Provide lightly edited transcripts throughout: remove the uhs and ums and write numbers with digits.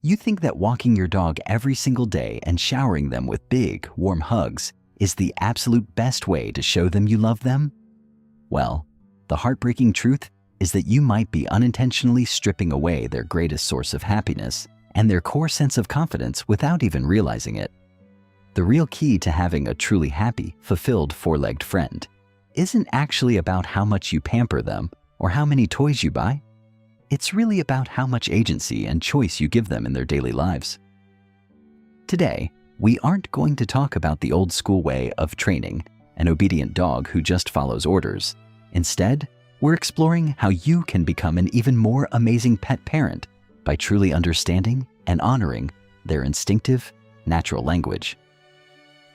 You think that walking your dog every single day and showering them with big, warm hugs is the absolute best way to show them you love them? Well, the heartbreaking truth is that you might be unintentionally stripping away their greatest source of happiness and their core sense of confidence without even realizing it. The real key to having a truly happy, fulfilled four-legged friend isn't actually about how much you pamper them or how many toys you buy. It's really about how much agency and choice you give them in their daily lives. Today, we aren't going to talk about the old school way of training an obedient dog who just follows orders. Instead, we're exploring how you can become an even more amazing pet parent by truly understanding and honoring their instinctive, natural language.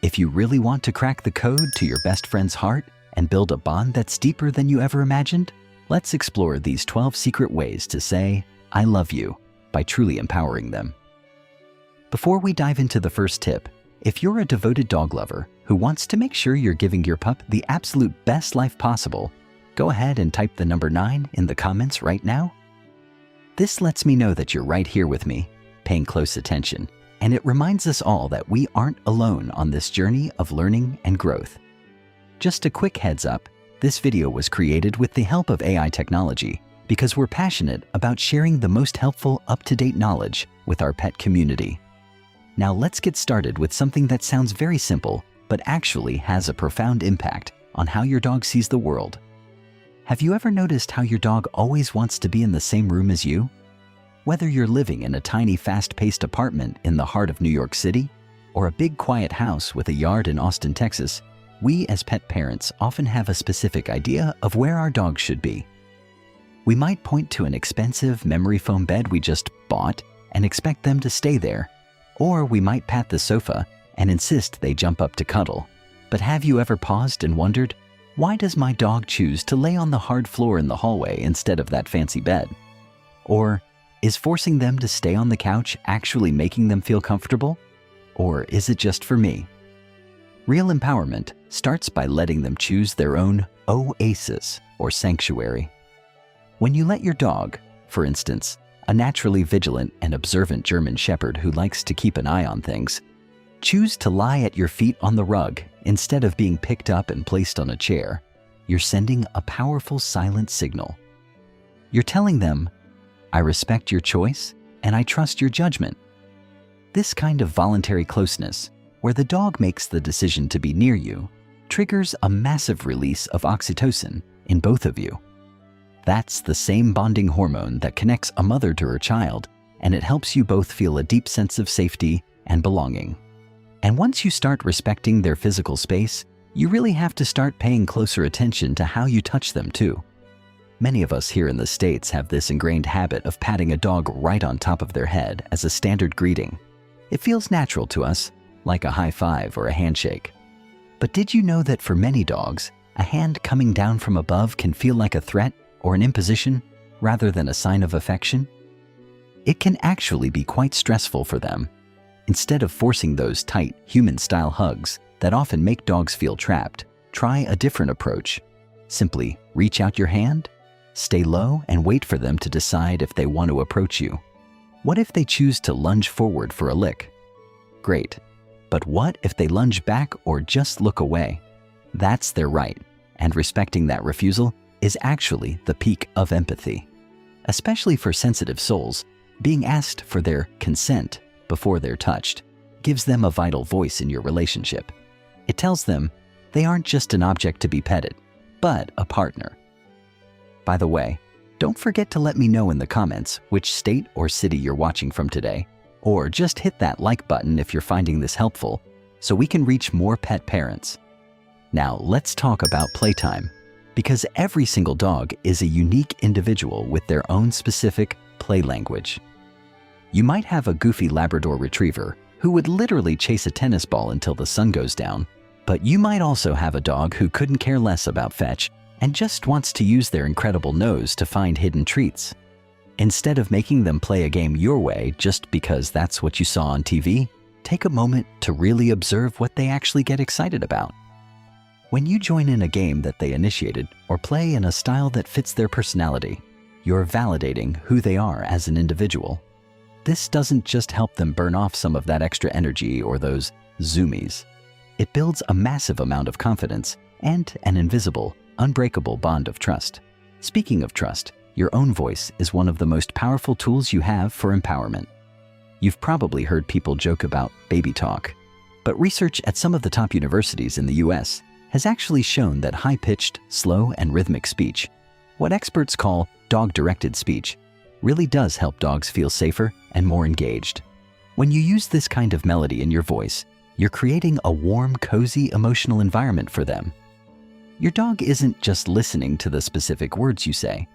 If you really want to crack the code to your best friend's heart and build a bond that's deeper than you ever imagined, let's explore these 12 secret ways to say, "I love you," by truly empowering them. Before we dive into the first tip, if you're a devoted dog lover who wants to make sure you're giving your pup the absolute best life possible, go ahead and type the number 9 in the comments right now. This lets me know that you're right here with me, paying close attention, and it reminds us all that we aren't alone on this journey of learning and growth. Just a quick heads up, this video was created with the help of AI technology because we're passionate about sharing the most helpful, up-to-date knowledge with our pet community. Now let's get started with something that sounds very simple, but actually has a profound impact on how your dog sees the world. Have you ever noticed how your dog always wants to be in the same room as you? Whether you're living in a tiny, fast-paced apartment in the heart of New York City, or a big, quiet house with a yard in Austin, Texas, we as pet parents often have a specific idea of where our dogs should be. We might point to an expensive memory foam bed we just bought and expect them to stay there, or we might pat the sofa and insist they jump up to cuddle. But have you ever paused and wondered, why does my dog choose to lay on the hard floor in the hallway instead of that fancy bed? Or is forcing them to stay on the couch actually making them feel comfortable? Or is it just for me? Real empowerment starts by letting them choose their own oasis or sanctuary. When you let your dog, for instance, a naturally vigilant and observant German Shepherd who likes to keep an eye on things, choose to lie at your feet on the rug instead of being picked up and placed on a chair, you're sending a powerful silent signal. You're telling them, "I respect your choice and I trust your judgment." This kind of voluntary closeness, where the dog makes the decision to be near you, triggers a massive release of oxytocin in both of you. That's the same bonding hormone that connects a mother to her child, and it helps you both feel a deep sense of safety and belonging. And once you start respecting their physical space, you really have to start paying closer attention to how you touch them too. Many of us here in the States have this ingrained habit of patting a dog right on top of their head as a standard greeting. It feels natural to us, like a high five or a handshake. But did you know that for many dogs, a hand coming down from above can feel like a threat or an imposition rather than a sign of affection? It can actually be quite stressful for them. Instead of forcing those tight, human-style hugs that often make dogs feel trapped, try a different approach. Simply reach out your hand, stay low, and wait for them to decide if they want to approach you. What if they choose to lunge forward for a lick? Great. But what if they lunge back or just look away? That's their right, and respecting that refusal is actually the peak of empathy. Especially for sensitive souls, being asked for their consent before they're touched gives them a vital voice in your relationship. It tells them they aren't just an object to be petted, but a partner. By the way, don't forget to let me know in the comments which state or city you're watching from today, or just hit that like button if you're finding this helpful so we can reach more pet parents. Now let's talk about playtime, because every single dog is a unique individual with their own specific play language. You might have a goofy Labrador Retriever who would literally chase a tennis ball until the sun goes down, but you might also have a dog who couldn't care less about fetch and just wants to use their incredible nose to find hidden treats. Instead of making them play a game your way just because that's what you saw on TV, take a moment to really observe what they actually get excited about. When you join in a game that they initiated or play in a style that fits their personality, you're validating who they are as an individual. This doesn't just help them burn off some of that extra energy or those zoomies. It builds a massive amount of confidence and an invisible, unbreakable bond of trust. Speaking of trust, your own voice is one of the most powerful tools you have for empowerment. You've probably heard people joke about baby talk, but research at some of the top universities in the US has actually shown that high-pitched, slow, and rhythmic speech, what experts call dog-directed speech, really does help dogs feel safer and more engaged. When you use this kind of melody in your voice, you're creating a warm, cozy, emotional environment for them. Your dog isn't just listening to the specific words you say.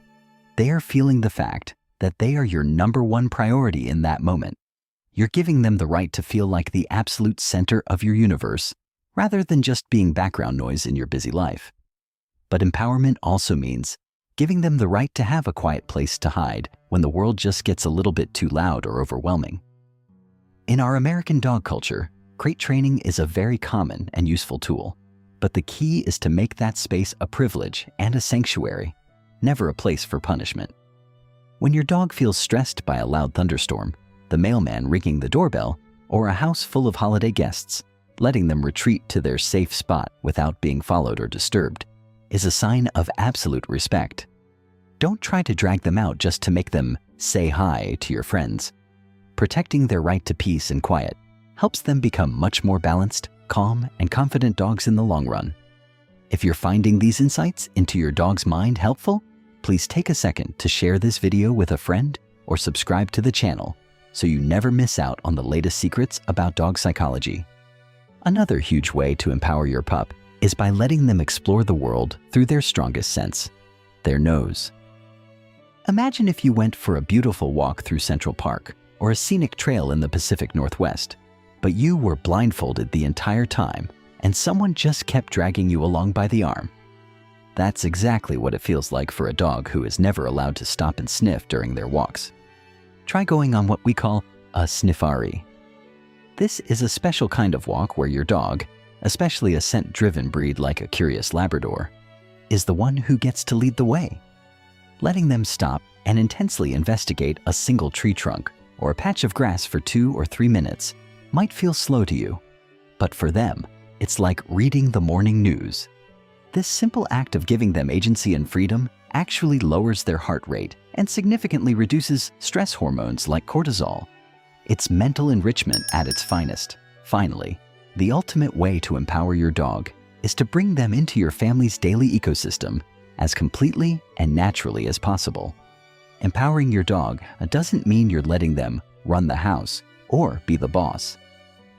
They are feeling the fact that they are your number one priority in that moment. You're giving them the right to feel like the absolute center of your universe, rather than just being background noise in your busy life. But empowerment also means giving them the right to have a quiet place to hide when the world just gets a little bit too loud or overwhelming. In our American dog culture, crate training is a very common and useful tool, but the key is to make that space a privilege and a sanctuary, never a place for punishment. When your dog feels stressed by a loud thunderstorm, the mailman ringing the doorbell, or a house full of holiday guests, letting them retreat to their safe spot without being followed or disturbed is a sign of absolute respect. Don't try to drag them out just to make them say hi to your friends. Protecting their right to peace and quiet helps them become much more balanced, calm, and confident dogs in the long run. If you're finding these insights into your dog's mind helpful, please take a second to share this video with a friend or subscribe to the channel so you never miss out on the latest secrets about dog psychology. Another huge way to empower your pup is by letting them explore the world through their strongest sense, their nose. Imagine if you went for a beautiful walk through Central Park or a scenic trail in the Pacific Northwest, but you were blindfolded the entire time and someone just kept dragging you along by the arm. That's exactly what it feels like for a dog who is never allowed to stop and sniff during their walks. Try going on what we call a sniffari. This is a special kind of walk where your dog, especially a scent-driven breed like a curious Labrador, is the one who gets to lead the way. Letting them stop and intensely investigate a single tree trunk or a patch of grass for 2 or 3 minutes might feel slow to you, but for them, it's like reading the morning news. This simple act of giving them agency and freedom actually lowers their heart rate and significantly reduces stress hormones like cortisol. It's mental enrichment at its finest. Finally, the ultimate way to empower your dog is to bring them into your family's daily ecosystem as completely and naturally as possible. Empowering your dog doesn't mean you're letting them run the house or be the boss.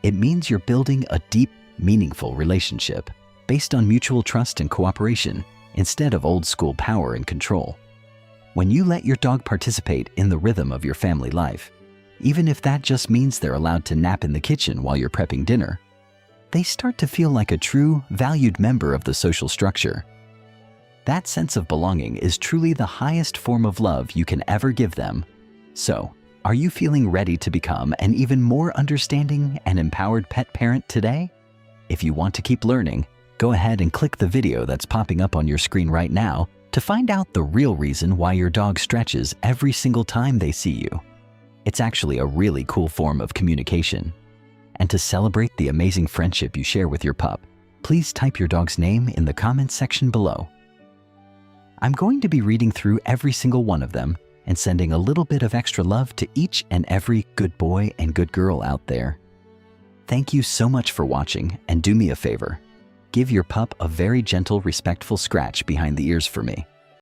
It means you're building a deep, meaningful relationship based on mutual trust and cooperation instead of old-school power and control. When you let your dog participate in the rhythm of your family life, even if that just means they're allowed to nap in the kitchen while you're prepping dinner, they start to feel like a true, valued member of the social structure. That sense of belonging is truly the highest form of love you can ever give them. So, are you feeling ready to become an even more understanding and empowered pet parent today? If you want to keep learning, go ahead and click the video that's popping up on your screen right now to find out the real reason why your dog stretches every single time they see you. It's actually a really cool form of communication. And to celebrate the amazing friendship you share with your pup, please type your dog's name in the comments section below. I'm going to be reading through every single one of them and sending a little bit of extra love to each and every good boy and good girl out there. Thank you so much for watching, and do me a favor. Give your pup a very gentle, respectful scratch behind the ears for me.